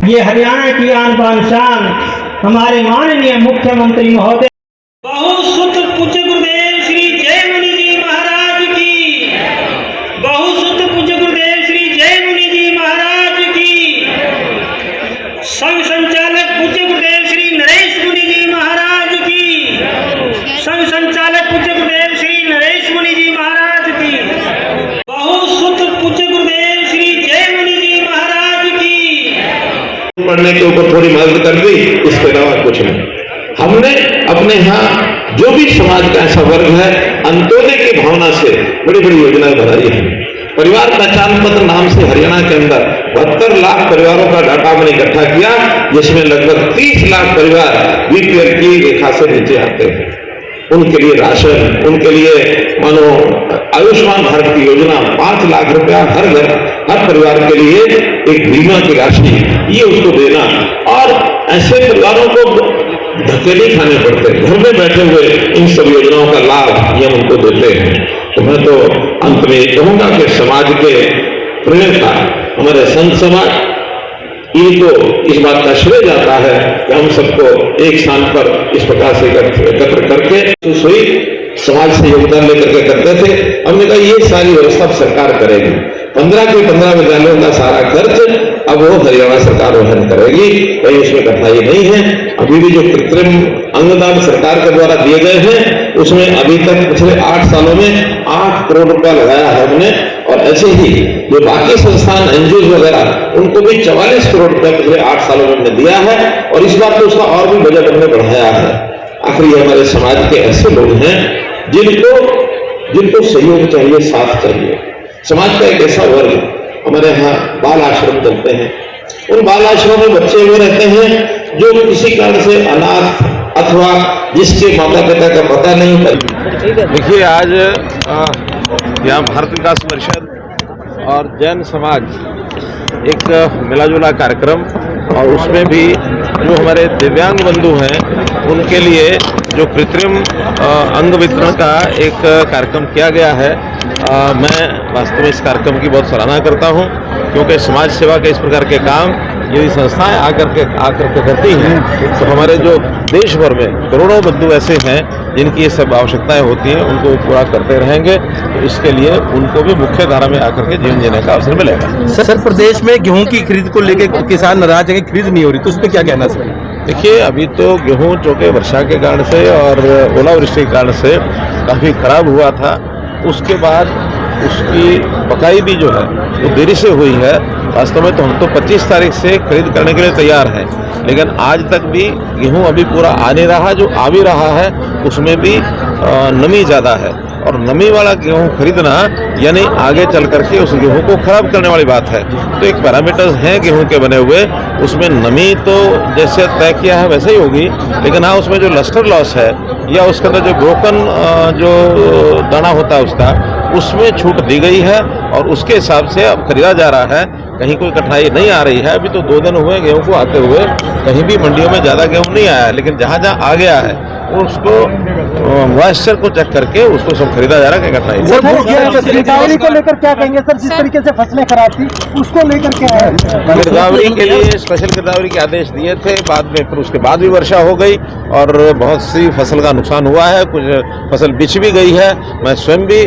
ये हरियाणा की आन बान शान हमारे माननीय मुख्यमंत्री महोदय बहुत पूज्य गुरुदेव श्री जयमुनि जी महाराज की, बहुत पूज्य गुरुदेव श्री जयमुनि जी महाराज की, संघ संचालक पूज्य गुरुदेव श्री नरेश मुनि जी महाराज की, संघ संचालक पूज्य गुरुदेव श्री नरेश मुनि जी महाराज की, बहुत पूज्य गुरुदेव श्री जयमुनि जी महाराज की। पढ़ने के ऊपर थोड़ी मदद कर दी, इसके अलावा कुछ नहीं। हमने अपने यहाँ जो भी समाज का ऐसा वर्ग है, अंत्योदय की भावना से बड़ी बड़ी योजनाएं बनाई है। परिवार पहचान पत्र नाम से हरियाणा के अंदर 72 लाख परिवारों का डाटा हमने इकट्ठा किया, जिसमें लगभग 30 लाख परिवार बीपीएल की रेखा से नीचे आते हैं। उनके लिए राशन, उनके लिए मानो आयुष्मान भारत की योजना 5 लाख रुपया हर घर हर परिवार के लिए एक बीमा की राशि ये उसको देना, और ऐसे परिवारों को धक्के नहीं खाने पड़ते, घर में बैठे हुए इन सब योजनाओं का लाभ ये उनको देते हैं। तो मैं तो अंत में कहूंगा कि समाज के प्रेरक हमारे संत समाज इनको इस बात का श्रेय जाता है कि हम सबको एक स्थान पर इस प्रकार से एकत्र करके तो सोई समाज से योगदान लेकर के करते थे। हमने कहा ये सारी व्यवस्था सरकार करेगी, 15 के 15 विद्यालयों का सारा खर्च अब वो हरियाणा सरकार वहन करेगी, कहीं उसमें कठिनाई नहीं है। अभी भी जो कृत्रिम अंगदान सरकार के द्वारा दिए गए हैं, उसमें अभी तक पिछले 8 सालों में 8 करोड़ रुपया लगाया है हमने, और ऐसे ही जो बाकी संस्थान एनजीओ वगैरह उनको भी 44 करोड़ रुपया पिछले 8 सालों में हमने दिया है, और इस बार तो उसका और भी बजट हमने बढ़ाया है। आखिर हमारे समाज के ऐसे लोग हैं जिनको सहयोग चाहिए, साथ चाहिए। समाज का एक ऐसा वर्ग, हमारे यहाँ बाल आश्रम चलते हैं, उन बाल आश्रम में बच्चे वो रहते हैं जो किसी कारण से अनाथ अथवा जिसके माता पिता का पता नहीं। देखिए, आज यहाँ भारत विकास परिषद और जैन समाज एक मिलाजुला कार्यक्रम, और उसमें भी जो हमारे दिव्यांग बंधु हैं उनके लिए जो कृत्रिम अंग वितरण का एक कार्यक्रम किया गया है। मैं वास्तव में इस कार्यक्रम की बहुत सराहना करता हूं, क्योंकि समाज सेवा के इस प्रकार के काम यदि संस्थाएं आकर के करती हैं तो हमारे जो देश भर में करोड़ों बंधु ऐसे हैं जिनकी ये सब आवश्यकताएं होती हैं, उनको पूरा करते रहेंगे। तो इसके लिए उनको भी मुख्य धारा में आकर के जीवन जीने का अवसर मिलेगा। सर, प्रदेश में गेहूं की खरीद को लेकर किसान नाराज है, खरीद नहीं हो रही, तो उस पर क्या कहना सर? देखिए, अभी तो गेहूं चूँकि वर्षा के कारण से और ओलावृष्टि के कारण से काफ़ी खराब हुआ था, उसके बाद उसकी पकाई भी जो है वो देरी से हुई है। वास्तव में तो हम तो 25 तारीख से खरीद करने के लिए तैयार हैं, लेकिन आज तक भी गेहूं अभी पूरा आ नहीं रहा। जो आ भी रहा है उसमें भी नमी ज़्यादा है, और नमी वाला गेहूं खरीदना यानी आगे चल करके उस गेहूं को खराब करने वाली बात है। तो एक पैरामीटर्स हैं गेहूं के बने हुए, उसमें नमी तो जैसे तय किया है वैसे ही होगी, लेकिन हाँ उसमें जो लस्टर लॉस है या उसके अंदर जो ब्रोकन जो दाना होता है उसमें छूट दी गई है, और उसके हिसाब से अब खरीदा जा रहा है। कहीं कोई कठिनाई नहीं आ रही है। अभी तो 2 दिन हुए गेहूं को आते हुए, कहीं भी मंडियों में ज़्यादा गेहूं नहीं आया है, लेकिन जहाँ जहाँ आ गया है उसको मॉइस्चर को चेक करके उसको सब खरीदा जा रहा है। गिरदावरी को लेकर क्या कहेंगे सर? जिस तरीके से फसलें खराब थी उसको लेकर क्या है? गिरदावरी के लिए स्पेशल गिरदावरी के आदेश दिए थे, बाद में फिर उसके बाद भी वर्षा हो गई और बहुत सी फसल का नुकसान हुआ है, कुछ फसल बिछ भी गई है। मैं स्वयं भी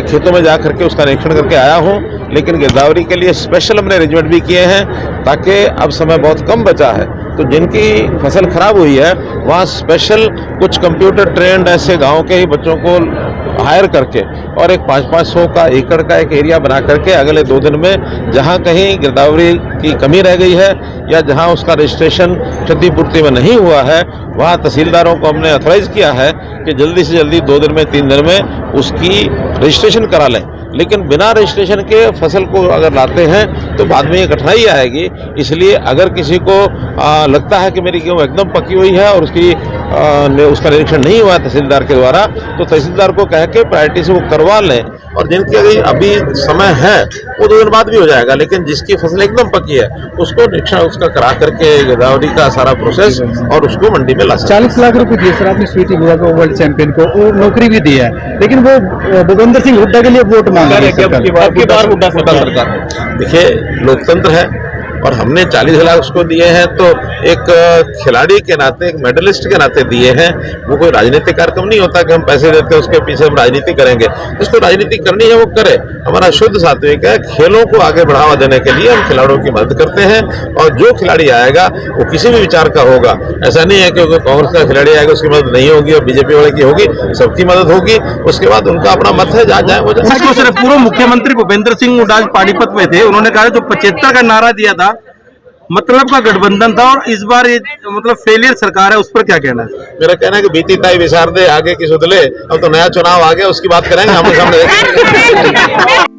खेतों में जा करके उसका निरीक्षण करके आया हूँ, लेकिन गिरदावरी के लिए स्पेशल हमने अरेंजमेंट भी किए हैं, ताकि अब समय बहुत कम बचा है। तो जिनकी फसल खराब हुई है वहाँ स्पेशल कुछ कंप्यूटर ट्रेंड ऐसे गांव के ही बच्चों को हायर करके और एक 500-500 का एकड़ का एक एरिया बना करके अगले 2 दिन में जहां कहीं गिरदावरी की कमी रह गई है या जहां उसका रजिस्ट्रेशन क्षतिपूर्ति में नहीं हुआ है, वहां तहसीलदारों को हमने ऑथराइज किया है कि जल्दी से जल्दी 2 दिन में 3 दिन में उसकी रजिस्ट्रेशन करा लें। लेकिन बिना रजिस्ट्रेशन के फसल को अगर लाते हैं तो बाद में ये कठिनाई आएगी। इसलिए अगर किसी को लगता है कि मेरी गेहूँ एकदम पकी हुई है और उसका निरीक्षण नहीं हुआ तहसीलदार के द्वारा, तो तहसीलदार को कह के प्रायोरिटी से वो करवा लें, और जिनकी अभी समय है वो 2 दिन बाद भी हो जाएगा। लेकिन जिसकी फसल एकदम पकी है उसको निरीक्षण उसका करा करके गिरदावरी का सारा प्रोसेस और उसको मंडी में ला सकते। 40 लाख रुपए दिए सर आपने स्वीटी बुआ को, वर्ल्ड चैंपियन को, वो नौकरी भी दी है, लेकिन वो भूपेंद्र सिंह हुड्डा के लिए वोट मांग रहे हैं। हुड्डा सरकार, देखिए लोकतंत्र है, और हमने 40 लाख उसको दिए हैं तो एक खिलाड़ी के नाते, एक मेडलिस्ट के नाते दिए हैं। वो कोई राजनीतिक कार्यक्रम नहीं होता कि हम पैसे देते हैं उसके पीछे हम राजनीति करेंगे। जिसको राजनीति करनी है वो करे। हमारा शुद्ध सात्विक है, खेलों को आगे बढ़ावा देने के लिए हम खिलाड़ियों की मदद करते हैं और जो खिलाड़ी आएगा वो किसी भी विचार का होगा। ऐसा नहीं है कि कांग्रेस का खिलाड़ी आएगा उसकी मदद नहीं होगी और बीजेपी वाले की होगी, सबकी मदद होगी। उसके बाद उनका अपना मत है, जहाँ जाए वो जाए। पूर्व मुख्यमंत्री भूपेंद्र सिंह हुड्डा आज पानीपत में थे, उन्होंने कहा जो 75 का नारा दिया था मतलब का गठबंधन था और इस बार ये मतलब फेलियर सरकार है, उस पर क्या कहना है? मेरा कहना है कि बीती ताई विसार दे, आगे की सुधले। अब तो नया चुनाव आ गया, उसकी बात करेंगे आमने सामने।